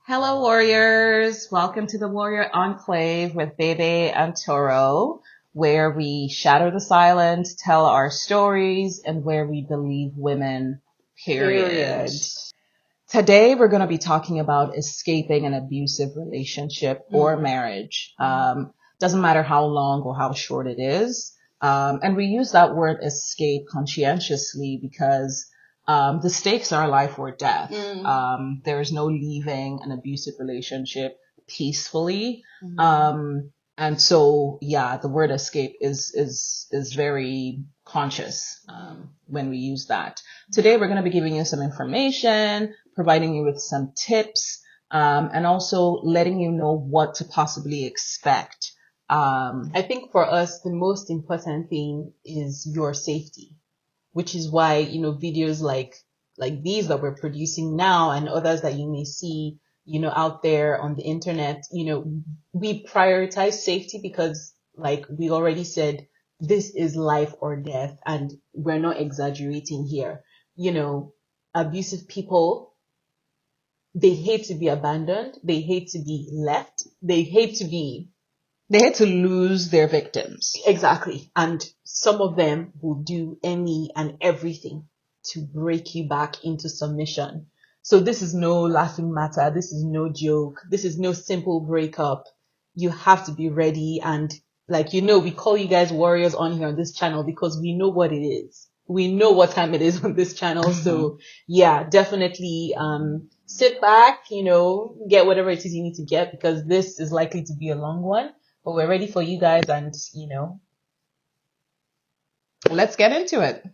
Hello, warriors. Welcome to the Warrior Enclave with Bebe and Toro, where we shatter the silence, tell our stories, and where we believe women, period. Today, we're going to be talking about escaping an abusive relationship or marriage. Doesn't matter how long or how short it is. And we use that word escape conscientiously because the stakes are life or death. There is no leaving an abusive relationship peacefully. And so, yeah, the word escape is very conscious, when we use that. Today, we're going to be giving you some information, providing you with some tips, and also letting you know what to possibly expect. I think for us, the most important thing is your safety, which is why, videos like these that we're producing now and others that you may see, out there on the internet, we prioritize safety because, like we already said, this is life or death, and we're not exaggerating here. Abusive people, they hate to be abandoned. They hate to be left. They hate to lose their victims. Exactly. And some of them will do any and everything to break you back into submission. So this is no laughing matter. This is no joke. This is no simple breakup. You have to be ready. And we call you guys warriors on here on this channel because we know what it is. We know what time it is on this channel. So yeah, definitely, sit back, get whatever it is you need to get because this is likely to be a long one. But we're ready for you guys and, let's get into it.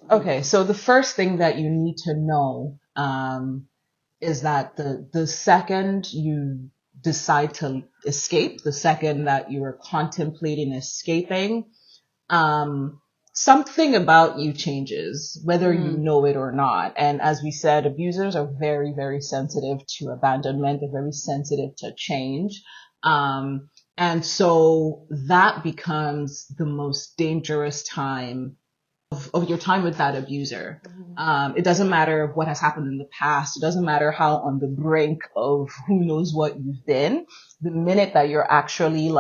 Okay, so the first thing that you need to know, is that the second you decide to escape, the second that you are contemplating escaping, something about you changes, whether you know it or not. And as we said, abusers are very, very sensitive to abandonment. They're very sensitive to change. And so that becomes the most dangerous time of your time with that abuser. It doesn't matter what has happened in the past. It doesn't matter how on the brink of who knows what you've been. The minute that you're actually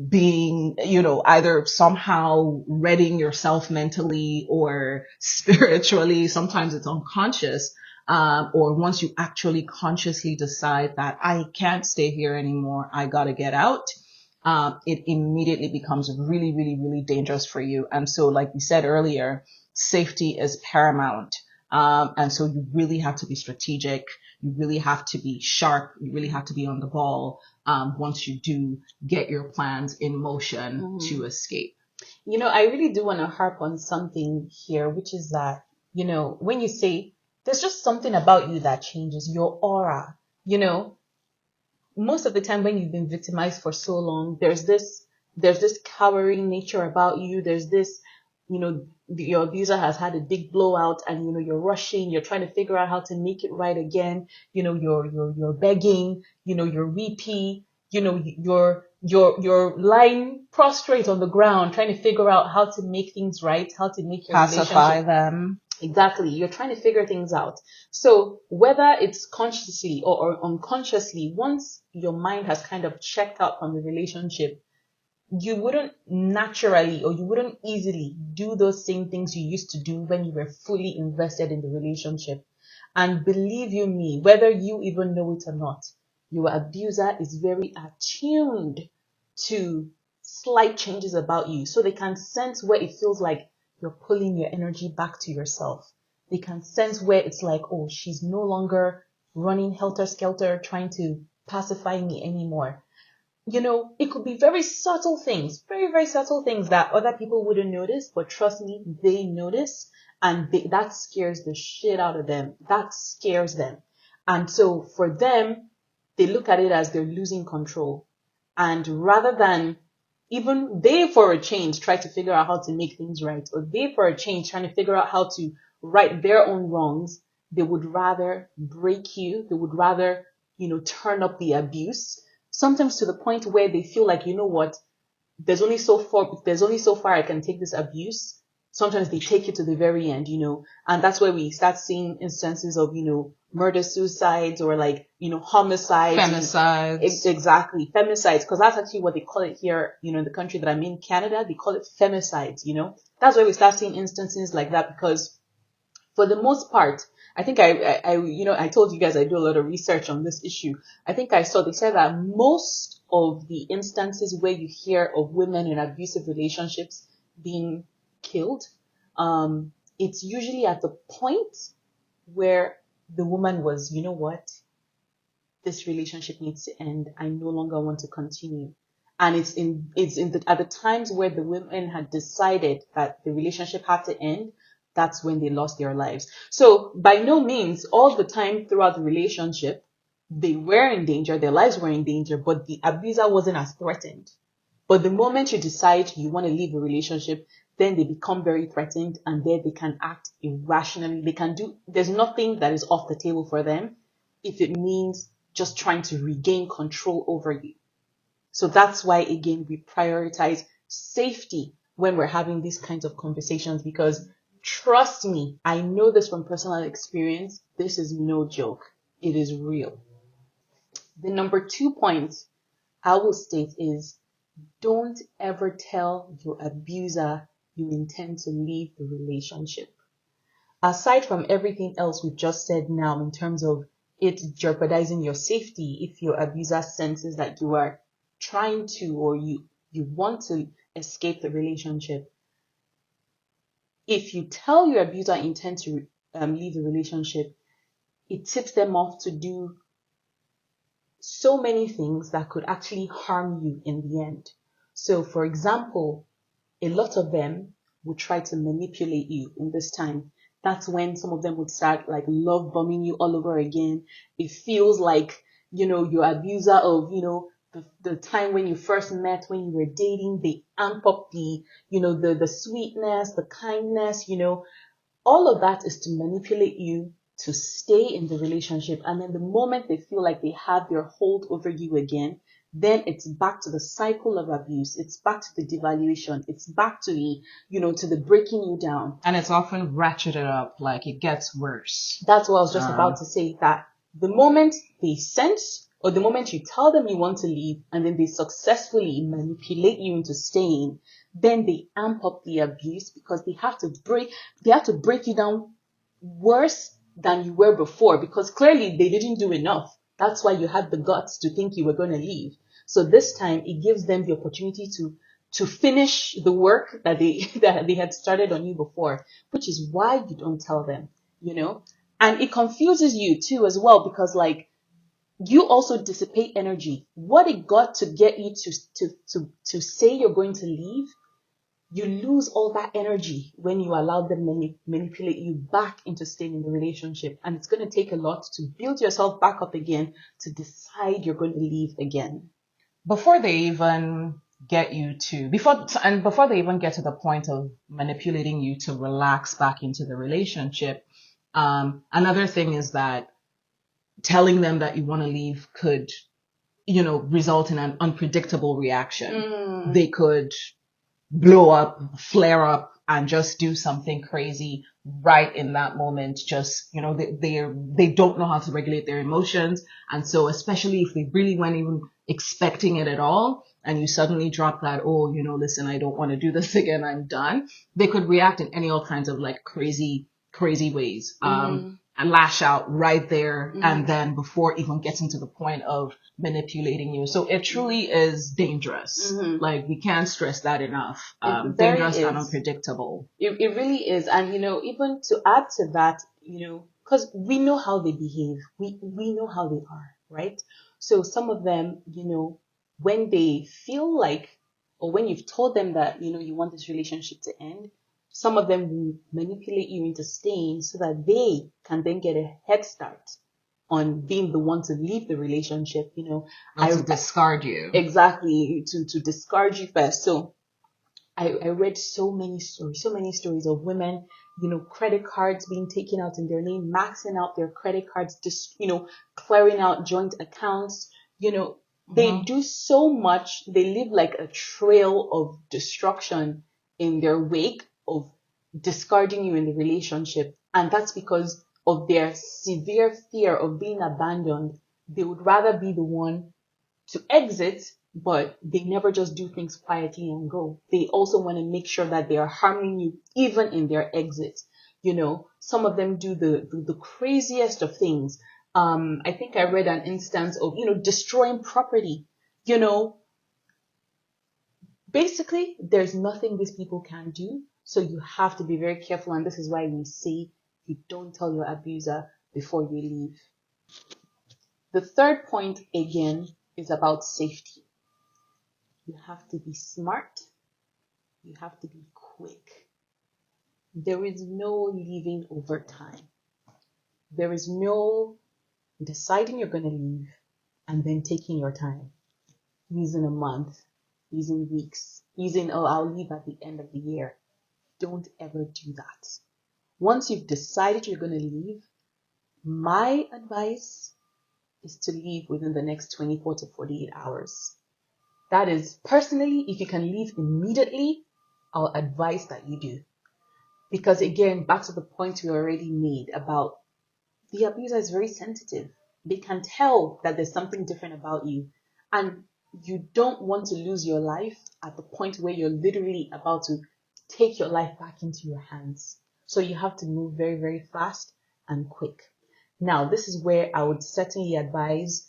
being, either somehow readying yourself mentally or spiritually, sometimes it's unconscious, or once you actually consciously decide that I can't stay here anymore, I gotta get out. It immediately becomes really, really, really dangerous for you. And so, like we said earlier, safety is paramount. And so you really have to be strategic. You really have to be sharp. You really have to be on the ball, once you do get your plans in motion to escape. I really do want to harp on something here, which is that, when you say there's just something about you that changes your aura, most of the time when you've been victimized for so long, there's this cowering nature about you. There's this, your abuser has had a big blowout and, you're rushing, you're trying to figure out how to make it right again. You're begging, you're weepy, you're lying prostrate on the ground, trying to figure out how to make things right, how to make your pacify them. Exactly. You're trying to figure things out. So whether it's consciously or unconsciously, once your mind has kind of checked out from the relationship, you wouldn't naturally or you wouldn't easily do those same things you used to do when you were fully invested in the relationship. And believe you me, whether you even know it or not, your abuser is very attuned to slight changes about you. So they can sense where it feels like you're pulling your energy back to yourself. They can sense where it's like, oh, she's no longer running helter-skelter trying to pacify me anymore. It could be very subtle things, very, very subtle things that other people wouldn't notice, but trust me, they notice, and that scares the shit out of them. That scares them. And so for them, they look at it as they're losing control. And rather than even they for a change try to figure out how to make things right, or they for a change trying to figure out how to right their own wrongs, they would rather break you. They would rather, turn up the abuse. Sometimes to the point where they feel like, you know what, there's only so far I can take this abuse. Sometimes they take it to the very end, and that's where we start seeing instances of, murder suicides or like, homicides. Femicides. Exactly. Femicides, because that's actually what they call it here, in the country that I'm in, Canada, they call it femicides, That's where we start seeing instances like that because for the most part, I think I told you guys I do a lot of research on this issue. I think they said that most of the instances where you hear of women in abusive relationships being killed, it's usually at the point where the woman was, you know what, this relationship needs to end. I no longer want to continue. And at the times where the women had decided that the relationship had to end, that's when they lost their lives. So by no means all the time throughout the relationship, they were in danger, their lives were in danger, but the abuser wasn't as threatened. But the moment you decide you want to leave a relationship, then they become very threatened and then they can act irrationally. There's nothing that is off the table for them if it means just trying to regain control over you. So that's why, again, we prioritize safety when we're having these kinds of conversations because trust me, I know this from personal experience. This is no joke. It is real. The number 2 point I will state is don't ever tell your abuser you intend to leave the relationship. Aside from everything else we've just said now in terms of it jeopardizing your safety if your abuser senses that you are trying to or you want to escape the relationship. If you tell your abuser you intend to leave the relationship, it tips them off to do so many things that could actually harm you in the end. So, for example, a lot of them would try to manipulate you in this time. That's when some of them would start like love bombing you all over again. It feels like, your abuser of, the time when you first met, when you were dating, they amp up the sweetness, the kindness, all of that is to manipulate you to stay in the relationship. And then the moment they feel like they have their hold over you again, then it's back to the cycle of abuse. It's back to the devaluation. It's back to the breaking you down. And it's often ratcheted up, like it gets worse. That's what I was just about to say, that the moment they sense or the moment you tell them you want to leave and then they successfully manipulate you into staying, then they amp up the abuse because they have to break you down worse than you were before because clearly they didn't do enough. That's why you had the guts to think you were going to leave. So this time it gives them the opportunity to finish the work that they had started on you before, which is why you don't tell them, and it confuses you too as well because like you also dissipate energy. What it got to get you to say you're going to leave, you lose all that energy when you allow them manipulate you back into staying in the relationship. And it's going to take a lot to build yourself back up again to decide you're going to leave again. Before they even get to the point of manipulating you to relax back into the relationship, another thing is that telling them that you want to leave could, result in an unpredictable reaction. They could blow up, flare up, and just do something crazy right in that moment. Just, they don't know how to regulate their emotions. And so especially if they really weren't even expecting it at all, and you suddenly drop that, listen, I don't want to do this again, I'm done. They could react in any all kinds of like crazy ways. And lash out right there and then before even getting to the point of manipulating you. So it truly is dangerous. Like we can't stress that enough. Dangerous and unpredictable. It really is. And, even to add to that, because we know how they behave. We know how they are, right? So some of them, when they feel like, or when you've told them that, you want this relationship to end, some of them will manipulate you into staying so that they can then get a head start on being the one to leave the relationship, to discard you. Exactly, to discard you first. So I read so many stories of women credit cards being taken out in their name, maxing out their credit cards, just, clearing out joint accounts, they do so much. They leave like a trail of destruction in their wake of discarding you in the relationship. And that's because of their severe fear of being abandoned. They would rather be the one to exit, but they never just do things quietly and go. They also want to make sure that they are harming you even in their exit. Some of them do the craziest of things. I think I read an instance of, destroying property. Basically, there's nothing these people can do. So you have to be very careful. And this is why we say you don't tell your abuser before you leave. The third point, again, is about safety. You have to be smart. You have to be quick. There is no leaving over time. There is no deciding you're going to leave and then taking your time, using a month, using weeks, I'll leave at the end of the year. Don't ever do that. Once you've decided you're going to leave, my advice is to leave within the next 24 to 48 hours. That is, personally, if you can leave immediately, I'll advise that you do. Because again, back to the point we already made about the abuser is very sensitive. They can tell that there's something different about you. And you don't want to lose your life at the point where you're literally about to take your life back into your hands. So you have to move very, very fast and quick. Now, this is where I would certainly advise,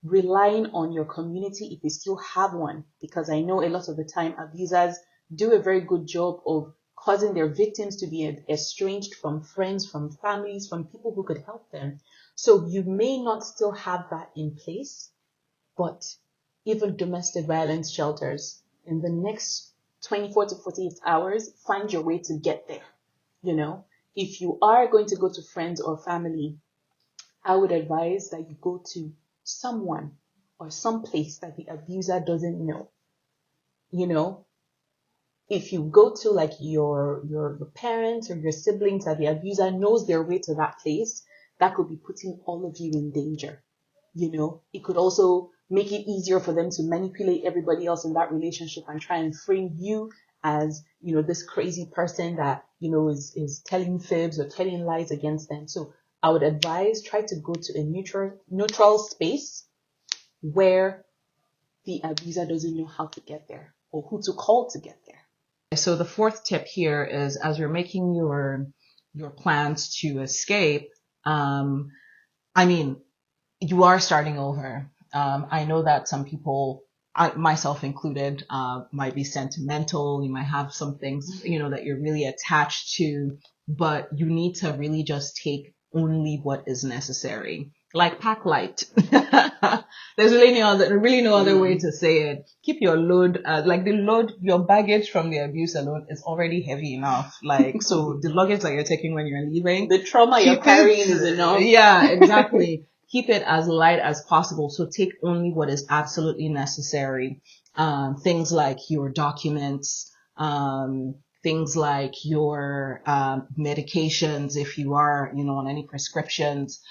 relying on your community if you still have one, because I know a lot of the time abusers do a very good job of causing their victims to be estranged from friends, from families, from people who could help them. So you may not still have that in place, but even domestic violence shelters, in the next 24 to 48 hours, find your way to get there. If you are going to go to friends or family, I would advise that you go to someone or some place that the abuser doesn't know. If you go to like your parents or your siblings that the abuser knows their way to that place, that could be putting all of you in danger. It could also make it easier for them to manipulate everybody else in that relationship and try and frame you as, this crazy person that, is telling fibs or telling lies against them. So I would advise, try to go to a neutral space where the abuser doesn't know how to get there or who to call to get there. So the fourth tip here is, as you're making your plans to escape, you are starting over. I know that some people, myself included, might be sentimental. You might have some things, that you're really attached to, but you need to really just take only what is necessary. Like pack light. There's really no other way to say it. Keep your load, your baggage from the abuse alone is already heavy enough. So the luggage that you're taking when you're leaving, the trauma you're carrying is enough. Yeah, exactly. Keep it as light as possible. So take only what is absolutely necessary. Things like your documents, things like your medications, if you are, on any prescriptions,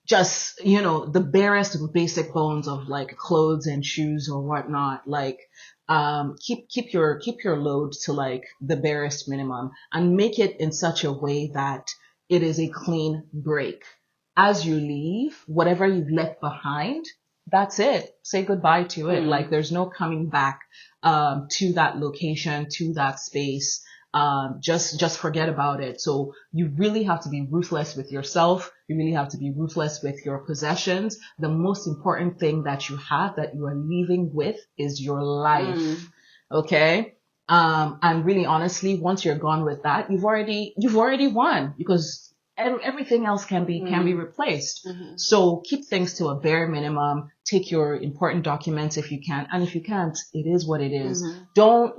just, the barest of basic bones of like clothes and shoes or whatnot. Keep your load to like the barest minimum and make it in such a way that it is a clean break. As you leave, whatever you've left behind, that's it. Say goodbye to it. Like there's no coming back to that location, to that space. Just forget about it. So you really have to be ruthless with yourself. You really have to be ruthless with your possessions. The most important thing that you have that you are leaving with is your life. Okay? And really honestly, once you're gone with that, you've already won, because everything else can be replaced. So keep things to a bare minimum. Take your important documents if you can, and if you can't, it is what it is. Don't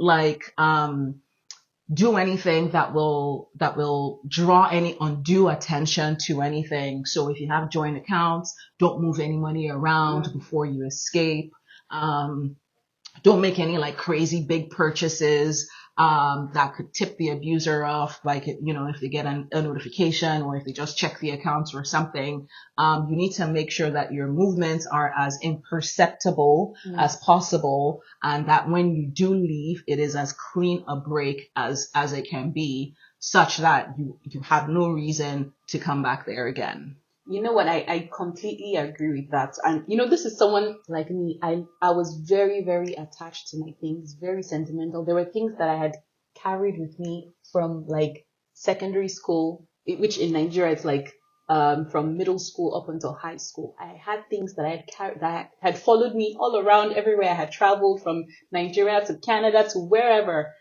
do anything that will draw any undue attention to anything. So if you have joint accounts, don't move any money around before you escape. Don't make any like crazy big purchases. that could tip the abuser off, like, if they get a notification or if they just check the accounts or something. You need to make sure that your movements are as imperceptible as possible, and that when you do leave, it is as clean a break as it can be, such that you have no reason to come back there again. You know what? I completely agree with that. And this is someone like me. I was very, very attached to my things, very sentimental. There were things that I had carried with me from like secondary school, which in Nigeria it's like from middle school up until high school. I had things that I had carried, that had followed me all around everywhere. I had traveled from Nigeria to Canada to wherever,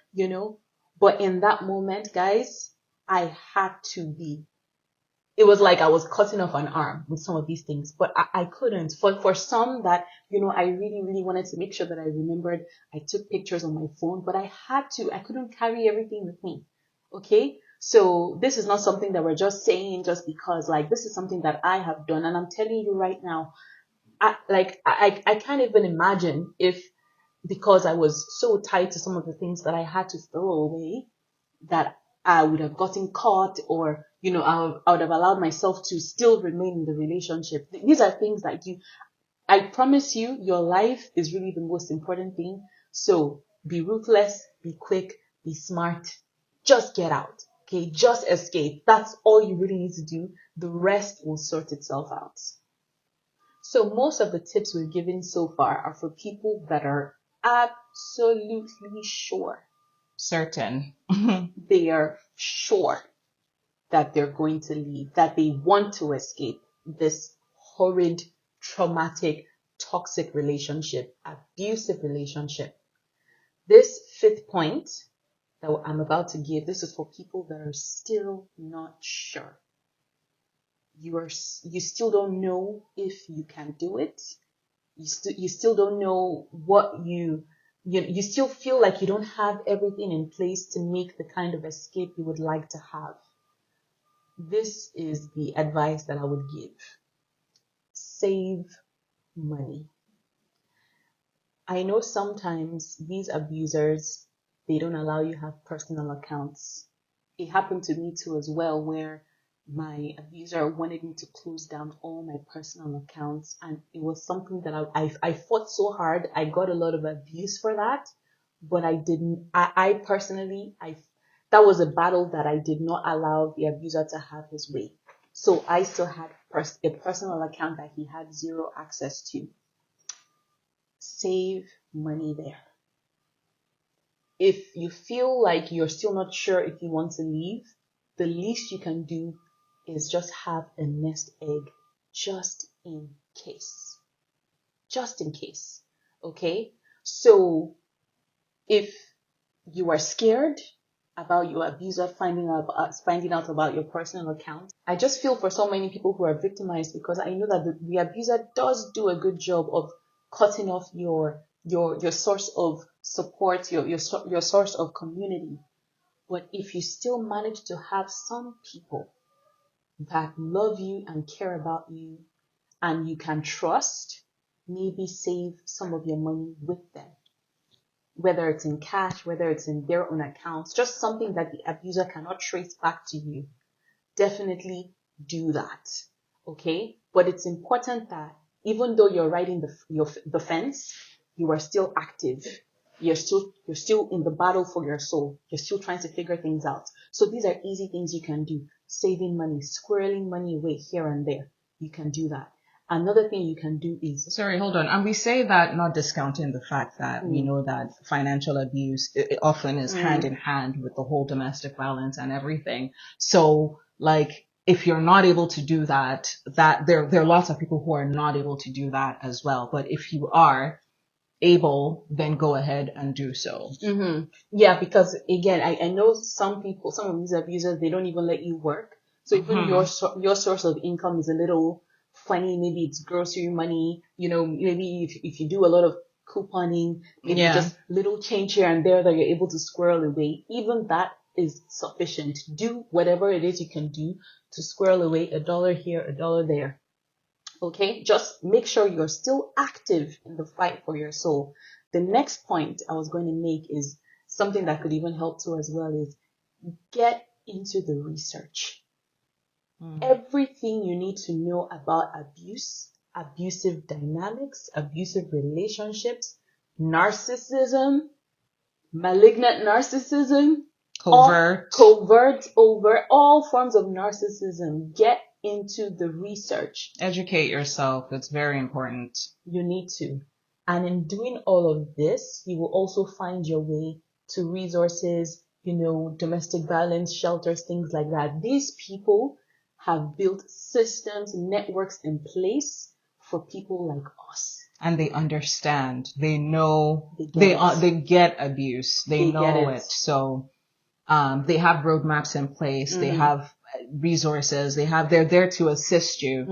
But in that moment, guys, I had to be. It was like I was cutting off an arm with some of these things, but I couldn't. For some that, I really, really wanted to make sure that I remembered, I took pictures on my phone, but I couldn't carry everything with me. Okay? So this is not something that we're just saying just because, like, this is something that I have done. And I'm telling you right now, I can't even imagine if, because I was so tied to some of the things that I had to throw away, that I would have gotten caught, or, I would have allowed myself to still remain in the relationship. These are things that I promise you, your life is really the most important thing. So be ruthless, be quick, be smart, just get out. Okay, just escape. That's all you really need to do. The rest will sort itself out. So most of the tips we've given so far are for people that are absolutely sure. Certain. They are sure that they're going to leave, that they want to escape this horrid, traumatic, toxic relationship, abusive relationship. This fifth point that I'm about to give, this is for people that are still not sure. You still don't know if you can do it. You still don't know what you still feel like you don't have everything in place to make the kind of escape you would like to have. This is the advice that I would give. Save money. I know sometimes these abusers, they don't allow you have personal accounts. It happened to me too as well, where my abuser wanted me to close down all my personal accounts, and it was something that I fought so hard. I got a lot of abuse for that, but I didn't. I personally, that was a battle that I did not allow the abuser to have his way. So I still had a personal account that he had zero access to. Save money there. If you feel like you're still not sure if you want to leave, the least you can do is just have a nest egg, just in case. Just in case. Okay? So if you are scared about your abuser finding out about your personal account, I just feel for so many people who are victimized, because I know that the abuser does do a good job of cutting off your source of support, your source of community. But if you still manage to have some people that love you and care about you and you can trust, maybe save some of your money with them. Whether it's in cash, whether it's in their own accounts, just something that the abuser cannot trace back to you. Definitely do that. Okay? But it's important that even though you're riding the fence, you are still active. You're still in the battle for your soul. You're still trying to figure things out. So these are easy things you can do. Saving money, squirreling money away here and there. You can do that. Another thing you can do is... Sorry, hold on. And we say that not discounting the fact that we know that financial abuse it often is hand in hand with the whole domestic violence and everything. So, like, if you're not able to do that there are lots of people who are not able to do that as well. But if you are able, then go ahead and do so. Mm-hmm. Yeah, because again, I know some people, some of these abusers, they don't even let you work. So even your source of income is a little funny. Maybe it's grocery money, maybe if you do a lot of couponing, maybe just little change here and there that you're able to squirrel away. Even that is sufficient. Do whatever it is you can do to squirrel away $1 here, $1 there. Okay, just make sure you're still active in the fight for your soul. The next point I was going to make is something that could even help too as well is get into the research. Everything you need to know about abuse, abusive dynamics, abusive relationships, narcissism, malignant narcissism, Covert, overt, all forms of narcissism. Get into the research. Educate yourself. It's very important. You need to. And in doing all of this, you will also find your way to resources, domestic violence shelters, things like that. These people have built systems, networks in place for people like us. And they understand. They know. They get abuse. They know it. So they have roadmaps in place. They have resources. They're there to assist you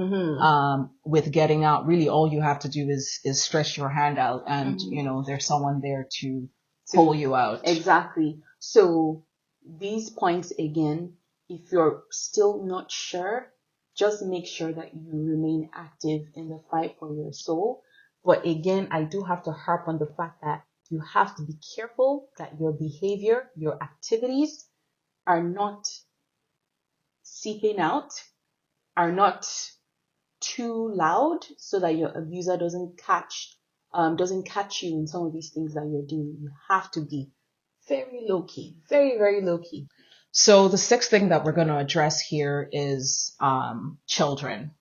with getting out. Really, all you have to do is stretch your hand out, and there's someone there to pull you out. Exactly. So these points again, if you're still not sure, just make sure that you remain active in the fight for your soul. But again, I do have to harp on the fact that you have to be careful that your behavior, your activities are not seeping out, are not too loud, so that your abuser doesn't catch you in some of these things that you're doing. You have to be very low key, very, very low key. So the sixth thing that we're going to address here is children.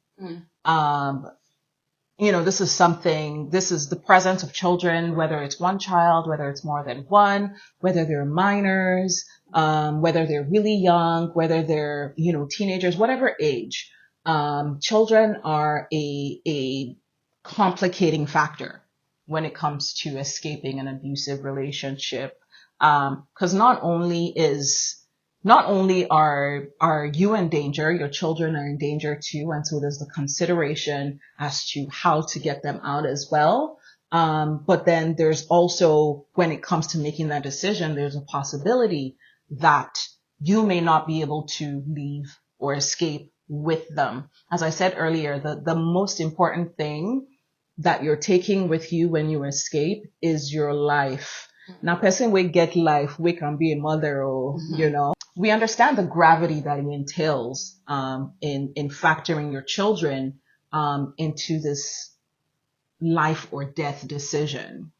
This is the presence of children, whether it's one child, whether it's more than one, whether they're minors, whether they're really young, whether they're, teenagers, whatever age. Children are a complicating factor when it comes to escaping an abusive relationship. 'Cause not only are you in danger, your children are in danger too. And so there's the consideration as to how to get them out as well. But then there's also, when it comes to making that decision, there's a possibility that you may not be able to leave or escape with them. As I said earlier, the most important thing that you're taking with you when you escape is your life. Now, person will get life, we can be a mother or, we understand the gravity that it entails, in factoring your children, into this life or death decision.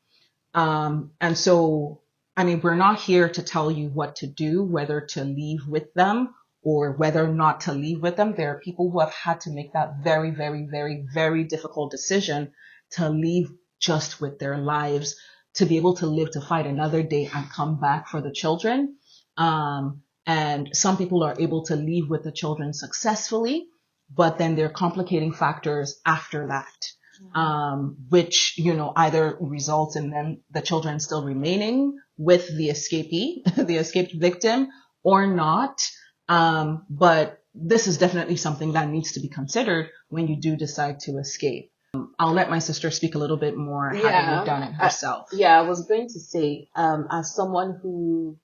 And so, we're not here to tell you what to do, whether to leave with them or whether not to leave with them. There are people who have had to make that very, very, very, very difficult decision to leave just with their lives, to be able to live to fight another day and come back for the children. And some people are able to leave with the children successfully, but then there are complicating factors after that, which, either results in them, the children still remaining with the escapee, the escaped victim, or not. But this is definitely something that needs to be considered when you do decide to escape. I'll let my sister speak a little bit more, having done it herself. I was going to say, as someone who,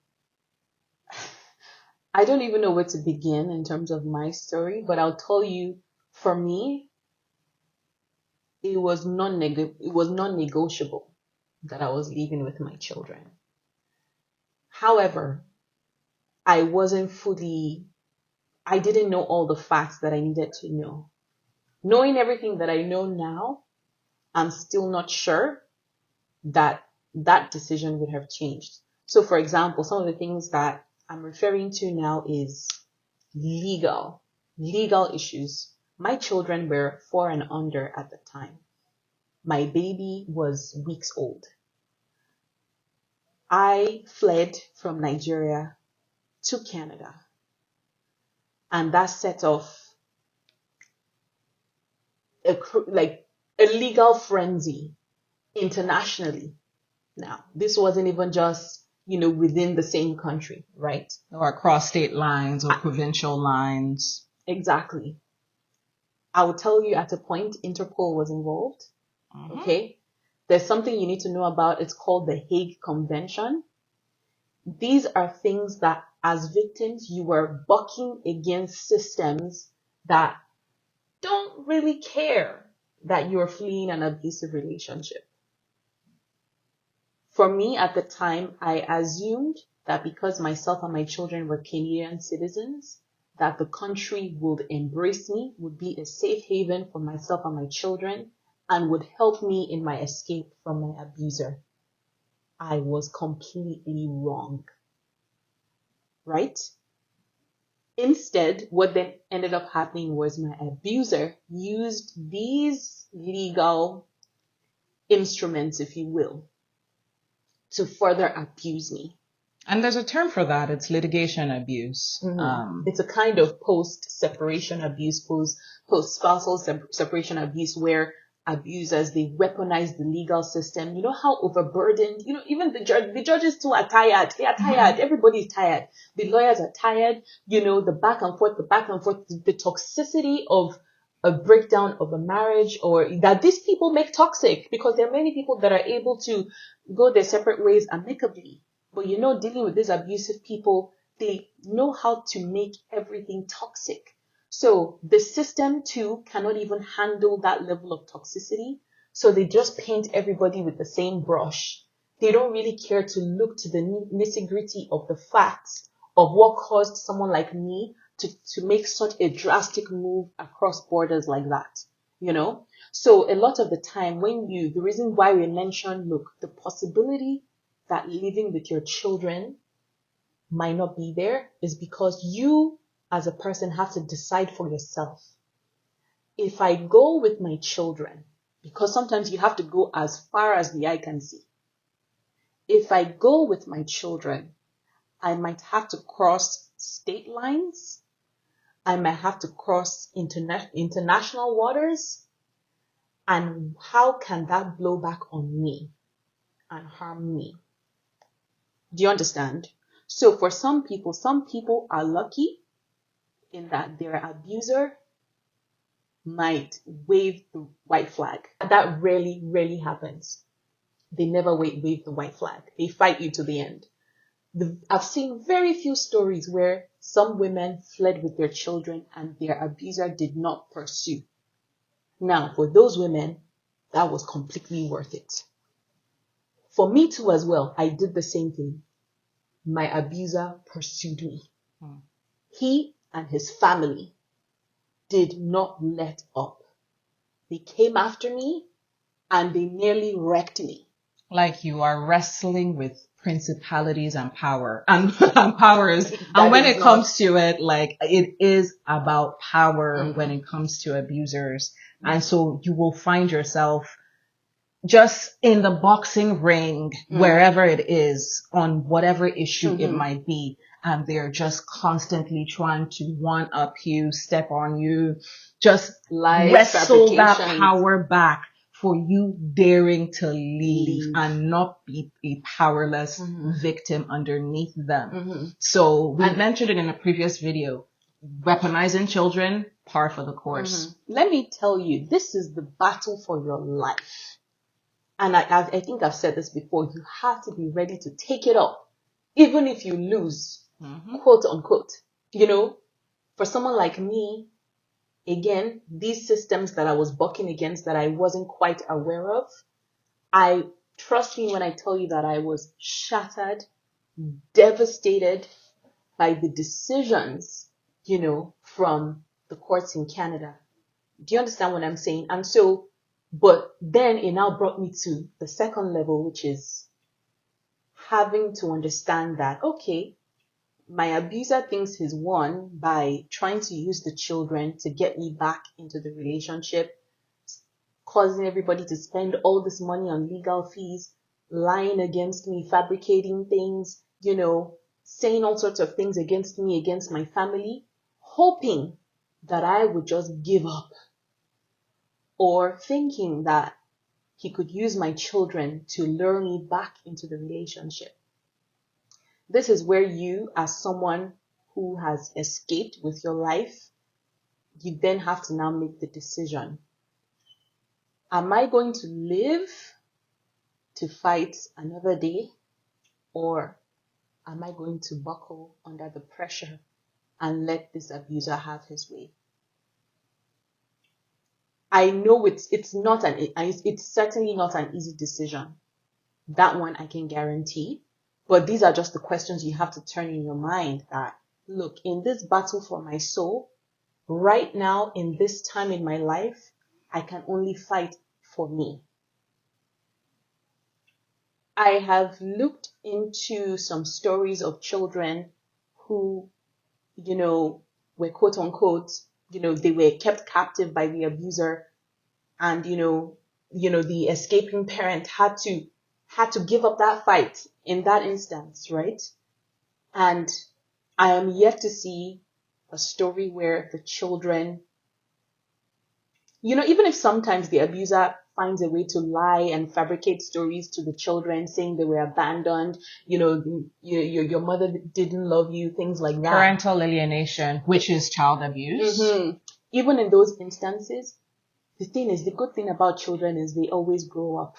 I don't even know where to begin in terms of my story, but I'll tell you, for me, it was non-negotiable that I was leaving with my children. However, I didn't know all the facts that I needed to know. Knowing everything that I know now, I'm still not sure that decision would have changed. So, for example, some of the things that I'm referring to now is legal issues. My children were 4 and under at the time. My baby was weeks old. I fled from Nigeria to Canada, and that set off a legal frenzy internationally. Now, this wasn't even just, within the same country, right? Or across state lines or provincial lines. Exactly. I will tell you, at a point, Interpol was involved. Okay? There's something you need to know about. It's called the Hague Convention. These are things that, as victims, you were bucking against systems that don't really care that you're fleeing an abusive relationship. For me at the time, I assumed that because myself and my children were Kenyan citizens, that the country would embrace me, would be a safe haven for myself and my children, and would help me in my escape from my abuser. I was completely wrong. Right? Instead, what then ended up happening was my abuser used these legal instruments, if you will, to further abuse me. And there's a term for that. It's litigation abuse. It's a kind of post-separation abuse, post-spousal separation abuse, where abusers, they weaponize the legal system. You know how overburdened, even the judges too are tired. They are tired. Everybody's tired. The lawyers are tired. The back and forth, the toxicity of a breakdown of a marriage, or that these people make toxic, because there are many people that are able to go their separate ways amicably. But dealing with these abusive people, they know how to make everything toxic. So the system too cannot even handle that level of toxicity. So they just paint everybody with the same brush. They don't really care to look to the nitty-gritty of the facts of what caused someone like me to make such a drastic move across borders like that. So a lot of the time the reason why we mention, look, the possibility that living with your children might not be there is because you as a person have to decide for yourself. If I go with my children, because sometimes you have to go as far as the eye can see. If I go with my children, I might have to cross state lines. I might have to cross international waters. And how can that blow back on me and harm me? Do you understand? So for some people are lucky in that their abuser might wave the white flag. That rarely happens. They never wave the white flag. They fight you to the end. I've seen very few stories where some women fled with their children and their abuser did not pursue. Now, for those women, that was completely worth it. For me too as well, I did the same thing. My abuser pursued me. He and his family did not let up. They came after me and they nearly wrecked me. Like you are wrestling with principalities and power and powers. And when it comes to it, like it is about power when it comes to abusers. And so you will find yourself just in the boxing ring, wherever it is, on whatever issue it might be. And they're just constantly trying to one-up you, step on you, just wrestle that power back for you daring to leave and not be a powerless victim underneath them. So we mentioned it in a previous video. Weaponizing children, par for the course. Let me tell you, this is the battle for your life. And I think I've said this before, you have to be ready to take it up, even if you lose, quote unquote. For someone like me, again, these systems that I was bucking against that I wasn't quite aware of, trust me when I tell you that I was shattered, devastated by the decisions, from the courts in Canada. Do you understand what I'm saying? And so, but then it now brought me to the second level, which is having to understand that, okay, my abuser thinks he's won by trying to use the children to get me back into the relationship, causing everybody to spend all this money on legal fees, lying against me, fabricating things, saying all sorts of things against me, against my family, hoping that I would just give up, or thinking that he could use my children to lure me back into the relationship. This is where you, as someone who has escaped with your life, you then have to now make the decision. Am I going to live to fight another day, or am I going to buckle under the pressure and let this abuser have his way? I know it's certainly not an easy decision, That one I can guarantee. But these are just the questions you have to turn in your mind that, look, in this battle for my soul, right now, in this time in my life, I can only fight for me. I have looked into some stories of children who, were quote unquote, they were kept captive by the abuser, and, the escaping parent had to give up that fight in that instance, right? And I am yet to see a story where the children, even if sometimes the abuser finds a way to lie and fabricate stories to the children saying they were abandoned, your mother didn't love you, things like that. Parental alienation, which is child abuse. Mm-hmm. Even in those instances, the good thing about children is they always grow up.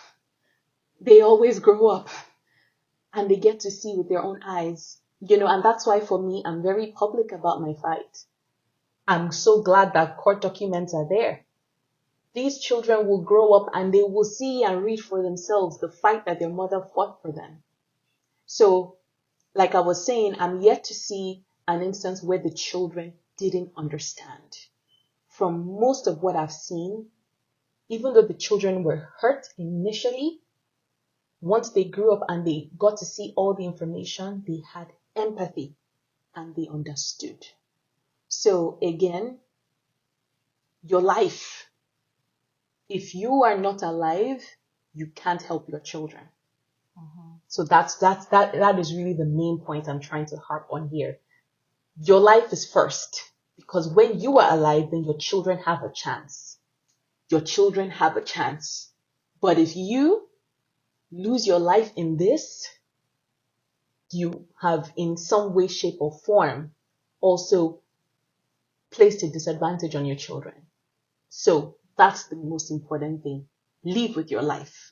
They always grow up and they get to see with their own eyes, and that's why for me, I'm very public about my fight. I'm so glad that court documents are there. These children will grow up and they will see and read for themselves the fight that their mother fought for them. So, like I was saying, I'm yet to see an instance where the children didn't understand. From most of what I've seen, even though the children were hurt initially, once they grew up and they got to see all the information, they had empathy and they understood. So again, your life, if you are not alive, you can't help your children. Mm-hmm. So that is really the main point I'm trying to harp on here. Your life is first, because when you are alive, then your children have a chance. Your children have a chance. But if you lose your life in this, you have in some way, shape, or form also placed a disadvantage on your children. So that's the most important thing. Live with your life.